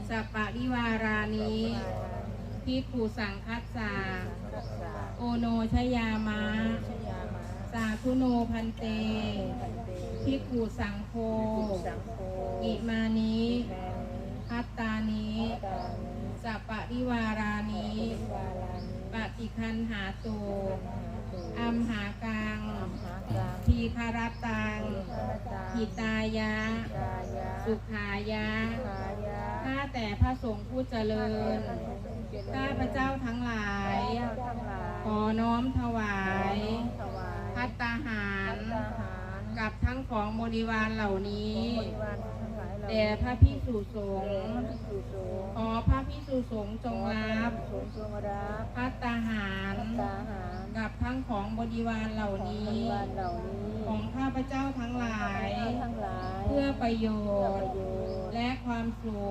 สัปปะริวารานิภิกขุสังคัสสะโอโนชยามะสาธุโนพันเตภิกขุสังโฆอิมานิพัตตานิสัปปะริวารานิปฏิคันหาตุอัมหากังทีคารตังหิตายะสุขายะข้าแต่พระสงฆ์ผู้เจริญข้าพระเจ้าทั้งหลายขอน้อมถวายภัตตาหารกับทั้งของบริวารเหล่านี้แด่พระภิกษุสงฆ์ขอพระภิกษุสงฆ์จงรับภัตตาหารกับทั้งของบริวารเหล่านี้ของข้าพเจ้าทั้งหลายเพื่อประโยชน์และความสุ